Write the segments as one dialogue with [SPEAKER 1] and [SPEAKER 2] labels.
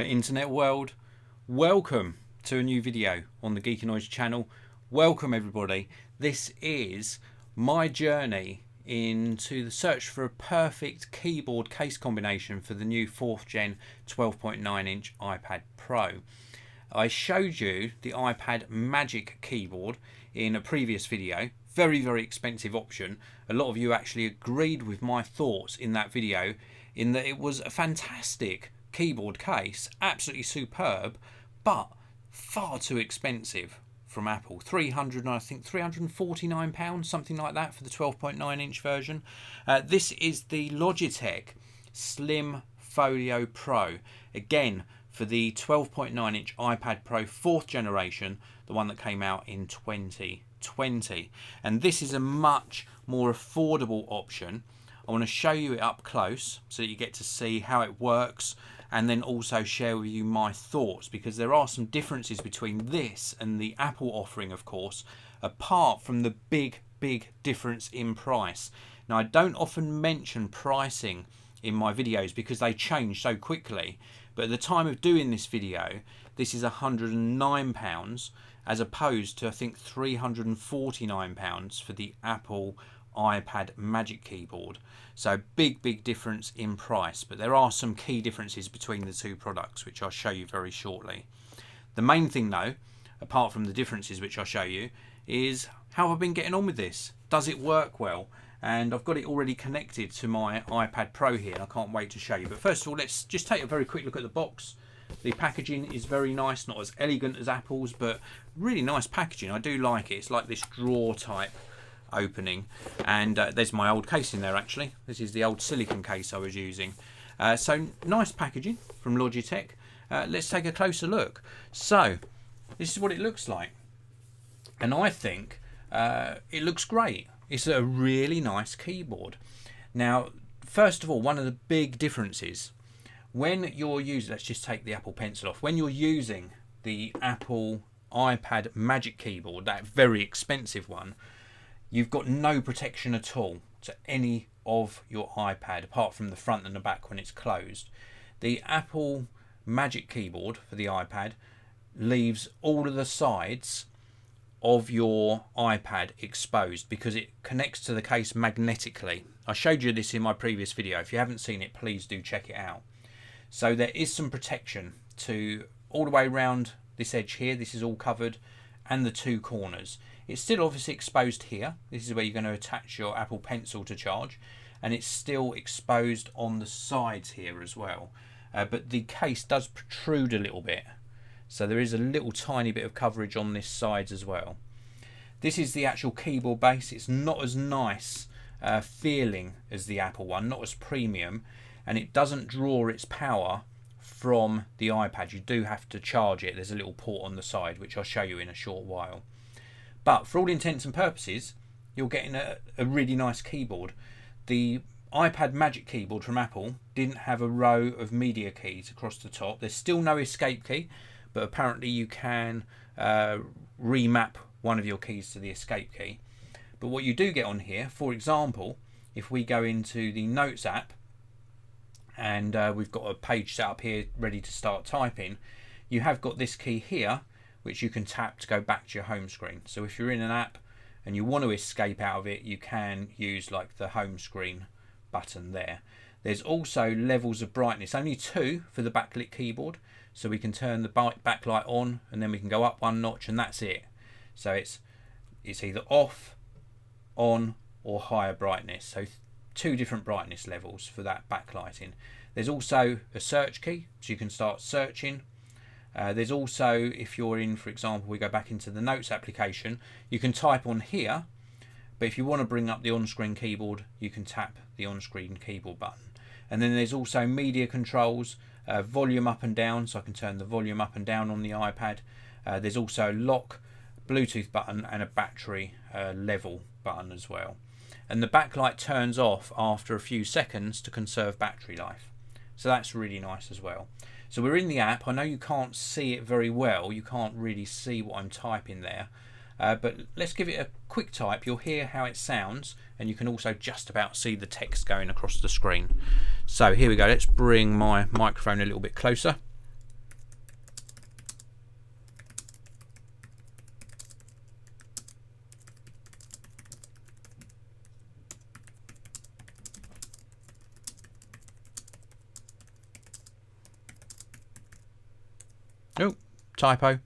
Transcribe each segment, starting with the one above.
[SPEAKER 1] Internet world, welcome to a new video on the Geekanoids channel. Welcome everybody. This is my journey into the search for a perfect keyboard case combination for the new 4th gen 12.9 inch iPad Pro. I showed you the iPad Magic keyboard in a previous video. Very expensive option. A lot of you actually agreed with my thoughts in that video, in that it was a fantastic keyboard case, absolutely superb, but far too expensive from Apple. £349, something like that, for the 12.9 inch version. This is the Logitech Slim Folio Pro, again for the 12.9 inch iPad Pro 4th generation, the one that came out in 2020, and this is a much more affordable option. I want to show you it up close so that you get to see how it works, and then also share with you my thoughts, because there are some differences between this and the Apple offering, of course, apart from the big difference in price. Now, I don't often mention pricing in my videos because they change so quickly, but at the time of doing this video, this is £109 as opposed to, I think, £349 for the Apple iPad Magic keyboard. So big difference in price, but there are some key differences between the two products which I'll show you very shortly. The main thing though, apart from the differences which I'll show you, is how I've been getting on with this. Does it work well? And I've got it already connected to my iPad Pro here, and I can't wait to show you. But first of all, let's just take a very quick look at the box. The packaging is very nice, not as elegant as Apple's, but really nice packaging. I do like it. It's like this drawer type opening, and there's my old case in there actually. This is the old silicone case I was using. So nice packaging from Logitech. Let's take a closer look. So this is what it looks like, and I think it looks great. It's a really nice keyboard. Now, first of all, one of the big differences when you're using, let's just take the Apple Pencil off, when you're using the Apple iPad Magic keyboard, that very expensive one, you've got no protection at all to any of your iPad apart from the front and the back when it's closed. The Apple Magic keyboard for the iPad leaves all of the sides of your iPad exposed because it connects to the case magnetically. I showed you this in my previous video. If you haven't seen it, please do check it out. So there is some protection to all the way around this edge here. This is all covered, and the two corners. It's still obviously exposed here. This is where you're going to attach your Apple Pencil to charge, and it's still exposed on the sides here as well. But the case does protrude a little bit, so there is a little tiny bit of coverage on this side as well. This is the actual keyboard base. It's not as nice feeling as the Apple one, not as premium, and it doesn't draw its power from the iPad. You do have to charge it. There's a little port on the side which I'll show you in a short while. But for all intents and purposes, you're getting a really nice keyboard. The iPad Magic keyboard from Apple didn't have a row of media keys across the top. There's still no escape key, but apparently you can remap one of your keys to the escape key. But what you do get on here, for example, if we go into the Notes app, and we've got a page set up here ready to start typing, you have got this key here which you can tap to go back to your home screen. So if you're in an app and you want to escape out of it, you can use like the home screen button there. There's also levels of brightness, only 2 for the backlit keyboard, so we can turn the backlight on and then we can go up 1 notch, and that's it. So it's either off, on, or higher brightness. So 2 different brightness levels for that backlighting. There's also a search key, so you can start searching. There's also, if you're in, for example, we go back into the Notes application, you can type on here, but if you want to bring up the on-screen keyboard, you can tap the on-screen keyboard button. And then there's also media controls, volume up and down, so I can turn the volume up and down on the iPad. There's also a lock, Bluetooth button, and a battery level button as well. And the backlight turns off after a few seconds to conserve battery life. So that's really nice as well. So we're in the app. I know you can't see it very well. You can't really see what I'm typing there. But let's give it a quick type. You'll hear how it sounds, and you can also just about see the text going across the screen. So here we go. Let's bring my microphone a little bit closer. Oh, typo.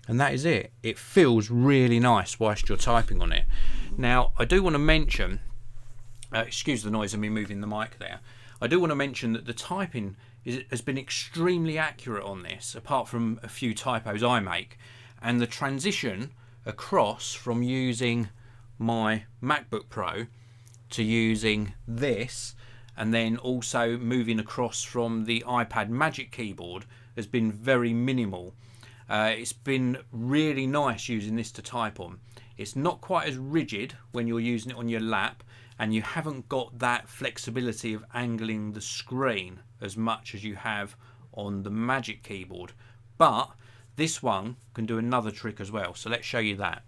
[SPEAKER 1] And that is it. It feels really nice whilst you're typing on it. Now, I do want to mention, excuse the noise of me moving the mic there. I do want to mention that the typing has been extremely accurate on this, apart from a few typos I make. And the transition across from using my MacBook Pro to using this, and then also moving across from the iPad Magic Keyboard, has been very minimal. It's been really nice using this to type on. It's not quite as rigid when you're using it on your lap, and you haven't got that flexibility of angling the screen as much as you have on the Magic Keyboard. But this one can do another trick as well, so let's show you that.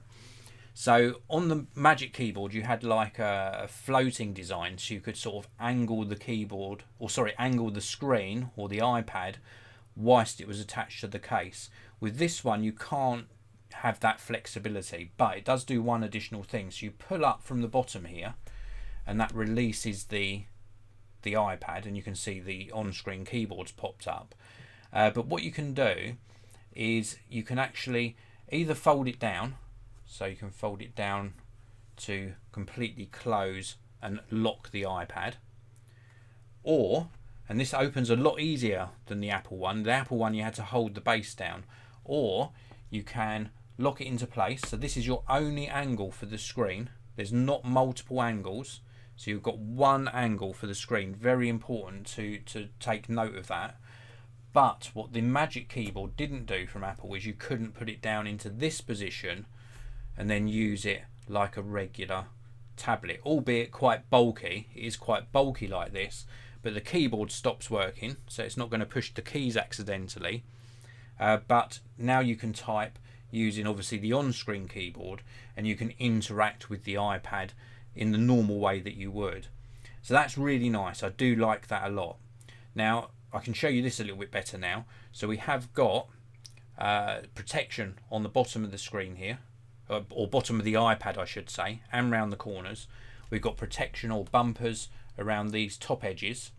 [SPEAKER 1] So on the Magic Keyboard you had like a floating design, so you could sort of angle the keyboard, or sorry, angle the screen or the iPad whilst it was attached to the case. With this one you can't have that flexibility, but it does do one additional thing. So you pull up from the bottom here, and that releases the iPad, and you can see the on-screen keyboards popped up. But what you can do is you can actually either fold it down, so you can fold it down to completely close and lock the iPad, or, and this opens a lot easier than the Apple one. The Apple one you had to hold the base down, or you can lock it into place. So this is your only angle for the screen. There's not multiple angles, so you've got one angle for the screen. Very important to take note of that. But what the Magic Keyboard didn't do from Apple is you couldn't put it down into this position and then use it like a regular tablet, albeit quite bulky. It is quite bulky like this, but the keyboard stops working, so it's not going to push the keys accidentally. But now you can type using obviously the on-screen keyboard, and you can interact with the iPad in the normal way that you would. So that's really nice. I do like that a lot. Now I can show you this a little bit better now. So we have got protection on the bottom of the screen here, or bottom of the iPad I should say, and round the corners. We've got protection or bumpers around these top edges,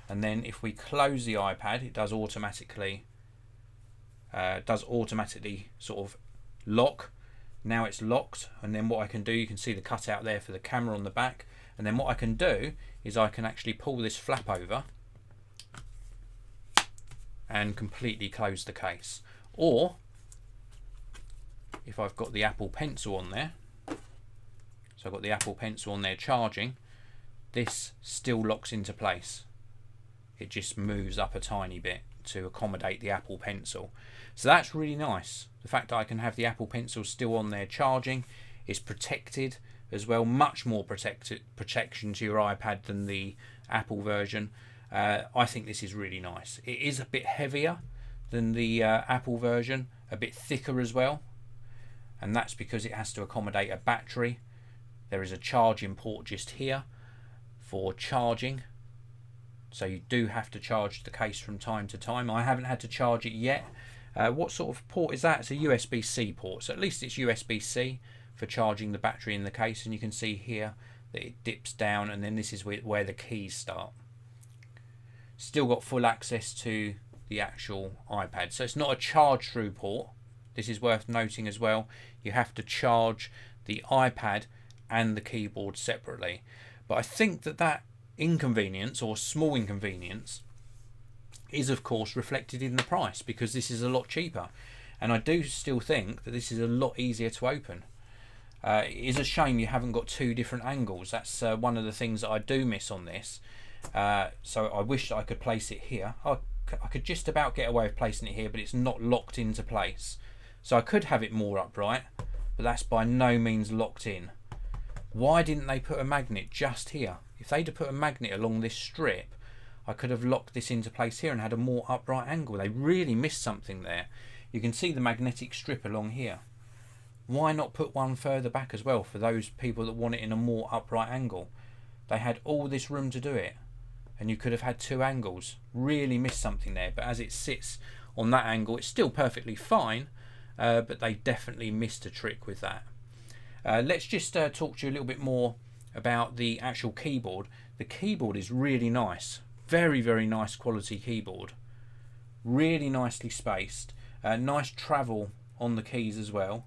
[SPEAKER 1] and then if we close the iPad, it does automatically sort of lock. Now it's locked, and then what I can do, you can see the cutout there for the camera on the back, and then what I can do is I can actually pull this flap over and completely close the case. Or if I've got the Apple Pencil on there, so I've got the Apple Pencil on there charging, this still locks into place. It just moves up a tiny bit to accommodate the Apple Pencil. So that's really nice. The fact that I can have the Apple Pencil still on there charging is protected as well, much more protection to your iPad than the Apple version. I think this is really nice. It is a bit heavier than the Apple version, a bit thicker as well, and that's because it has to accommodate a battery. There is a charging port just here for charging, so you do have to charge the case from time to time. I haven't had to charge it yet. What sort of port is that? It's a USB-C port, so at least it's USB-C for charging the battery in the case, and you can see here that it dips down, and then this is where the keys start. Still got full access to the actual iPad, so it's not a charge through port. This is worth noting as well. You have to charge the iPad and the keyboard separately, but I think that inconvenience, or small inconvenience, is of course reflected in the price, because this is a lot cheaper, and I do still think that this is a lot easier to open. It is a shame you haven't got two different angles. That's one of the things that I do miss on this. So I wish that I could place it here. I could just about get away with placing it here, but it's not locked into place. So I could have it more upright, but that's by no means locked in. Why didn't they put a magnet just here? If they'd have put a magnet along this strip, I could have locked this into place here and had a more upright angle. They really missed something there. You can see the magnetic strip along here. Why not put one further back as well for those people that want it in a more upright angle? They had all this room to do it, and you could have had 2 angles. Really missed something there, but as it sits on that angle, it's still perfectly fine, but they definitely missed a trick with that. Let's just talk to you a little bit more about the actual keyboard. The keyboard is really nice, very, very nice quality keyboard, really nicely spaced, nice travel on the keys as well.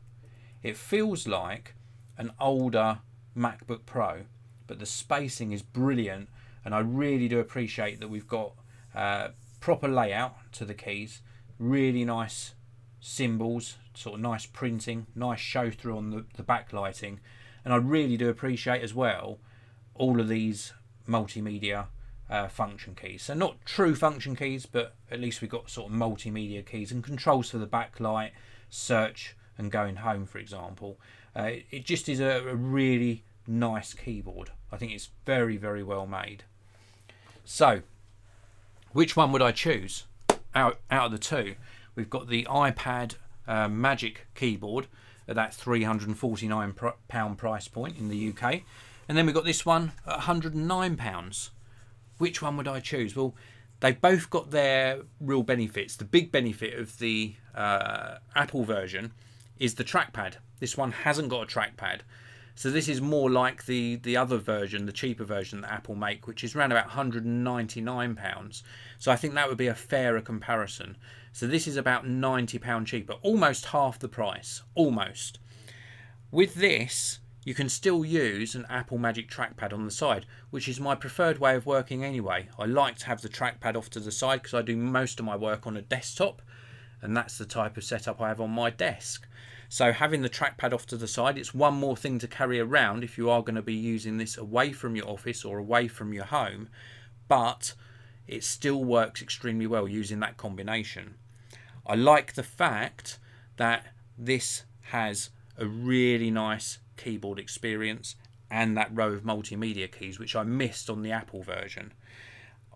[SPEAKER 1] It feels like an older MacBook Pro, but the spacing is brilliant, and I really do appreciate that we've got proper layout to the keys, really nice symbols, sort of nice printing, nice show through on the backlighting, and I really do appreciate as well all of these multimedia function keys. So not true function keys, but at least we've got sort of multimedia keys and controls for the backlight, search and going home, for example. It just is a really nice keyboard. I think it's very, very well made. So which one would I choose out of the 2? We've got the iPad Magic keyboard at that £349 price point in the UK, and then we've got this one at £109. Which one would I choose? Well, they've both got their real benefits. The big benefit of the Apple version is the trackpad. This one hasn't got a trackpad, so this is more like the other version, the cheaper version that Apple make, which is around about £199. So I think that would be a fairer comparison. So this is about £90 cheaper, almost half the price, almost. With this, you can still use an Apple Magic trackpad on the side, which is my preferred way of working anyway. I like to have the trackpad off to the side because I do most of my work on a desktop, and that's the type of setup I have on my desk. So having the trackpad off to the side, it's one more thing to carry around if you are going to be using this away from your office or away from your home, but it still works extremely well using that combination. I like the fact that this has a really nice keyboard experience and that row of multimedia keys, which I missed on the Apple version.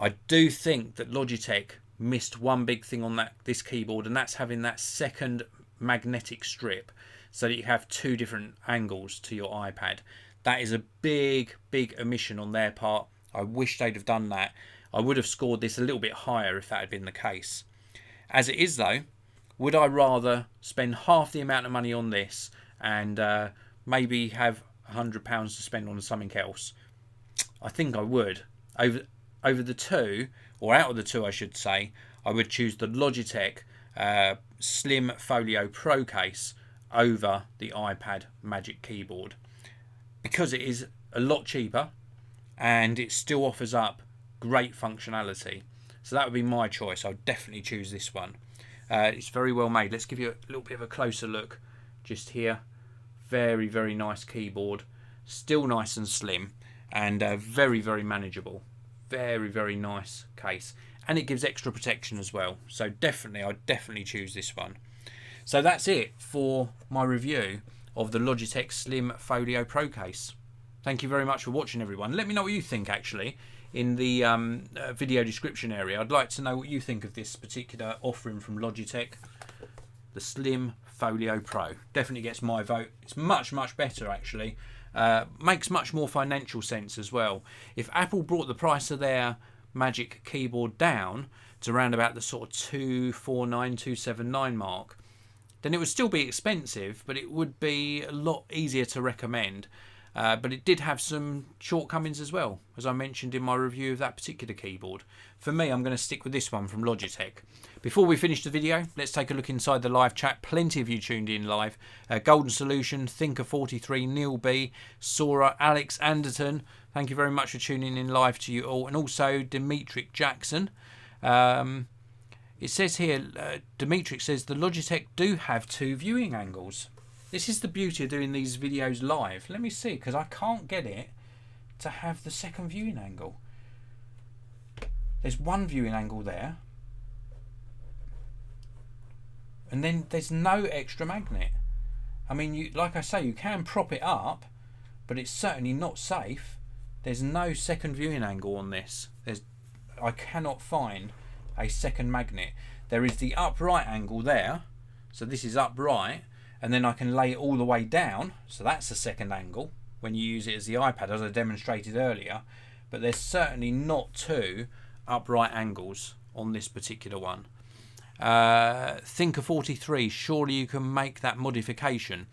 [SPEAKER 1] I do think that Logitech missed one big thing on this keyboard, and that's having that second magnetic strip so that you have 2 different angles to your iPad. That is a big omission on their part. I wish they'd have done that. I would have scored this a little bit higher if that had been the case. As it is though, would I rather spend half the amount of money on this and maybe have £100 to spend on something else? I think I would. Over the 2, or out of the 2 I should say, I would choose the Logitech Slim Folio Pro case over the iPad Magic keyboard, because it is a lot cheaper and it still offers up great functionality. So that would be my choice. I would definitely choose this one. It's very well made. Let's give you a little bit of a closer look just here. Very, very nice keyboard, still nice and slim, and very, very manageable. Very, very nice case, and it gives extra protection as well. So definitely, I'd definitely choose this one. So that's it for my review of the Logitech Slim Folio Pro case. Thank you very much for watching, everyone. Let me know what you think actually in the video description area. I'd like to know what you think of this particular offering from Logitech, the Slim Folio Pro. Definitely gets my vote. It's much better actually. Makes much more financial sense as well. If Apple brought the price of their Magic keyboard down to around about the sort of $249-279 mark, then it would still be expensive, but it would be a lot easier to recommend. But it did have some shortcomings as well, as I mentioned in my review of that particular keyboard. For me, I'm going to stick with this one from Logitech. Before we finish the video, let's take a look inside the live chat. Plenty of you tuned in live. Golden Solution, Thinker43, Neil B, Sora, Alex Anderton. Thank you very much for tuning in live to you all. And also Dimitri Jackson. It says here, Dimitri says the Logitech do have 2 viewing angles. This is the beauty of doing these videos live. Let me see, because I can't get it to have the second viewing angle. There's one viewing angle there, and then there's no extra magnet. I mean, like I say, you can prop it up, but it's certainly not safe. There's no second viewing angle on this. I cannot find a second magnet. There is the upright angle there, so this is upright, and then I can lay it all the way down, so that's the second angle when you use it as the iPad, as I demonstrated earlier. But there's certainly not two upright angles on this particular one. Thinker 43, surely you can make that modification.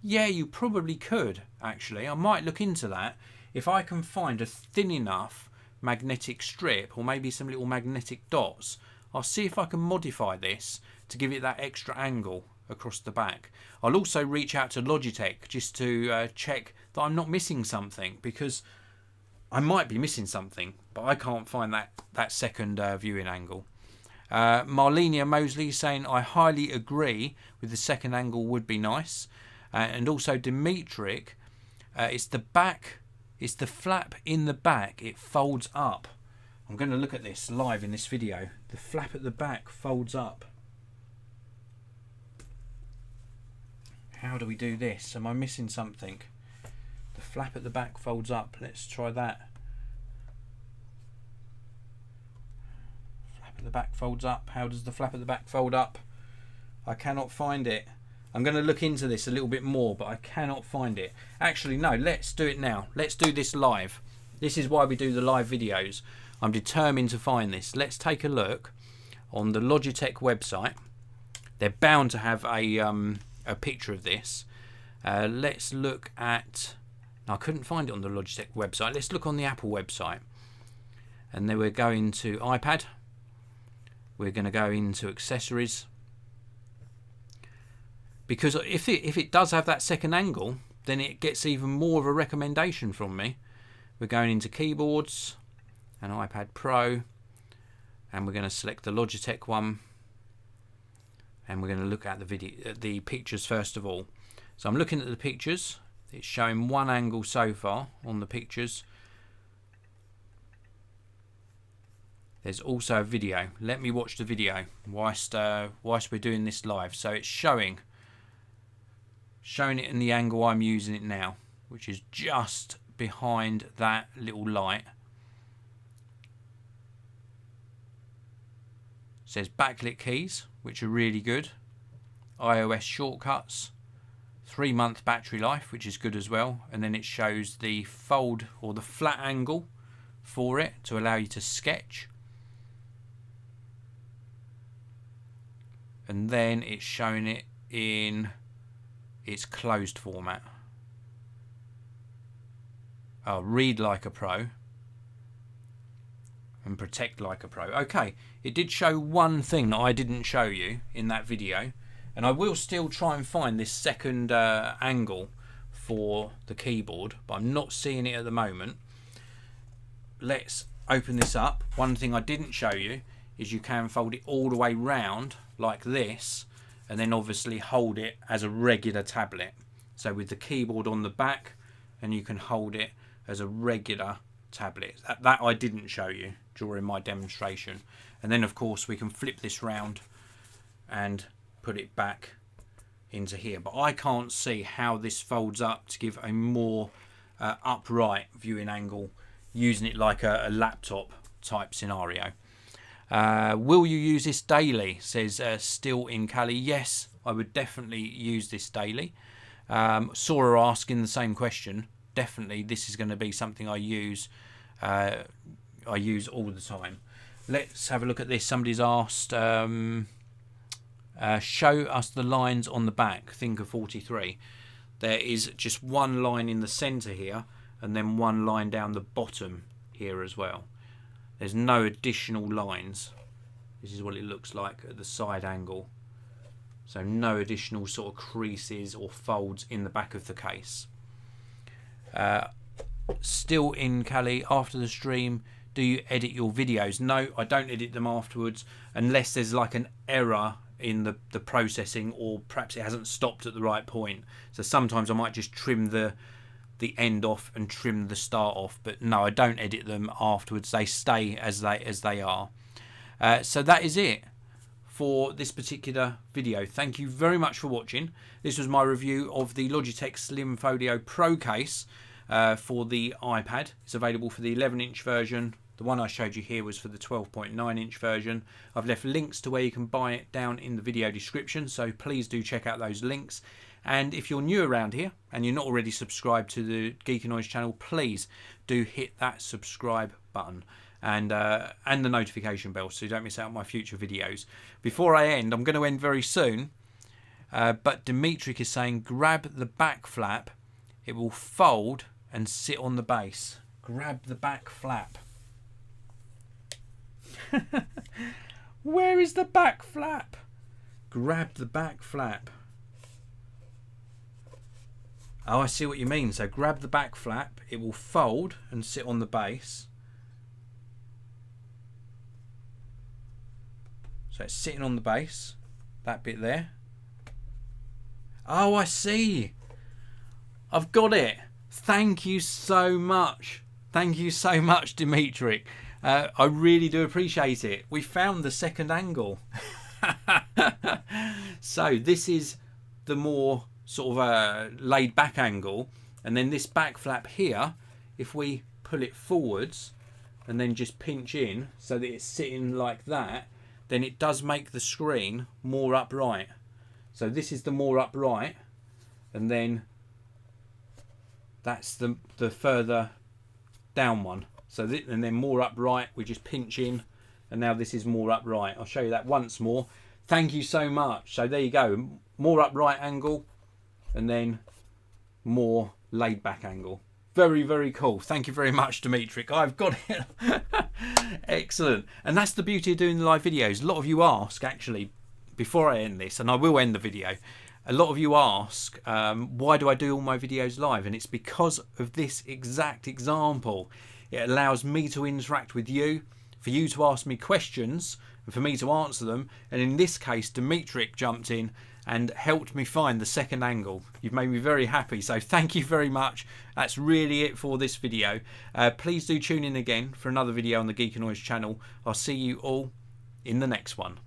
[SPEAKER 1] Yeah, you probably could, actually. I might look into that. If I can find a thin enough magnetic strip, or maybe some little magnetic dots, I'll see if I can modify this to give it that extra angle across the back. I'll also reach out to Logitech just to check that I'm not missing something, because I might be missing something, but I can't find that second viewing angle. Marlenia Mosley saying, I highly agree with the second angle would be nice. And also Dimitrik, it's the back, it's the flap in the back, it folds up. I'm going to look at this live in this video. The flap at the back folds up. How do we do this? Am I missing something? The flap at the back folds up. Let's try that. Flap at the back folds up. How does the flap at the back fold up? I cannot find it. I'm going to look into this a little bit more, but I cannot find it. Actually, no, let's do it now. Let's do this live. This is why we do the live videos. I'm determined to find this. Let's take a look on the Logitech website. They're bound to have a picture of this. Let's look at... I couldn't find it on the Logitech website. Let's look on the Apple website. And then we're going to iPad. We're going to go into accessories. Because if it does have that second angle, then it gets even more of a recommendation from me. We're going into keyboards and iPad Pro, and we're going to select the Logitech one, and we're going to look at the pictures first of all. So I'm looking at the pictures. It's showing one angle so far on the pictures. There's also a video. Let me watch the video whilst we're doing this live. So it's showing it in the angle I'm using it now, which is just behind that little light. It says backlit keys, which are really good. iOS shortcuts. 3-month battery life, which is good as well. And then it shows the fold or the flat angle for it to allow you to sketch. And then it's showing it in its closed format. Oh, read like a pro and protect like a pro. Okay, it did show one thing that I didn't show you in that video, and I will still try and find this second angle for the keyboard, but I'm not seeing it at the moment. Let's open this up. One thing I didn't show you is you can fold it all the way round like this, and then obviously hold it as a regular tablet. So with the keyboard on the back, and you can hold it as a regular tablet. That I didn't show you during my demonstration. And then of course we can flip this round and put it back into here. But I can't see how this folds up to give a more upright viewing angle using it like a laptop type scenario. Will you use this daily, says Still in Cali. Yes, I would definitely use this daily. Sora asking the same question. Definitely this is going to be something I use all the time. Let's have a look at this. Somebody's asked, show us the lines on the back, Thinker 43. There is just one line in the center here, and then one line down the bottom here as well. There's no additional lines. This is what it looks like at the side angle. So no additional sort of creases or folds in the back of the case. Still in Cali, after the stream, do you edit your videos? No, I don't edit them afterwards unless there's like an error in the processing, or perhaps it hasn't stopped at the right point. So sometimes I might just trim the end off and trim the start off, but no, I don't edit them afterwards. They stay as they are. So that is it for this particular video. Thank you very much for watching. This was my review of the Logitech Slim Folio Pro case for the iPad. It's available for the 11-inch version, The one I showed you here was for the 12.9 inch version. I've left links to where you can buy it down in the video description, so please do check out those links. And if you're new around here and you're not already subscribed to the Geekanoids channel, please do hit that subscribe button and the notification bell so you don't miss out on my future videos. Before I end, I'm going to end very soon, but Dimitri is saying grab the back flap, it will fold and sit on the base. Grab the back flap. Where is the back flap? Grab the back flap. Oh, I see what you mean. So grab the back flap, it will fold and sit on the base. So it's sitting on the base, that bit there. Oh, I see. I've got it. Thank you so much. Thank you so much, Dimitri. I really do appreciate it. We found the second angle. So this is the more sort of laid back angle, and then this back flap here, if we pull it forwards and then just pinch in so that it's sitting like that, then it does make the screen more upright. So this is the more upright, and then that's the further down one. So and then more upright, we just pinch in, and now this is more upright. I'll show you that once more. Thank you so much. So there you go, more upright angle, and then more laid back angle. Very, very cool. Thank you very much, Dimitri. I've got it. Excellent. And that's the beauty of doing the live videos. A lot of you ask, actually, before I end this, and I will end the video, a lot of you ask, why do I do all my videos live? And it's because of this exact example. It allows me to interact with you, for you to ask me questions, and for me to answer them. And in this case, Dimitri jumped in and helped me find the second angle. You've made me very happy, so thank you very much. That's really it for this video. Please do tune in again for another video on the Geekanoids channel. I'll see you all in the next one.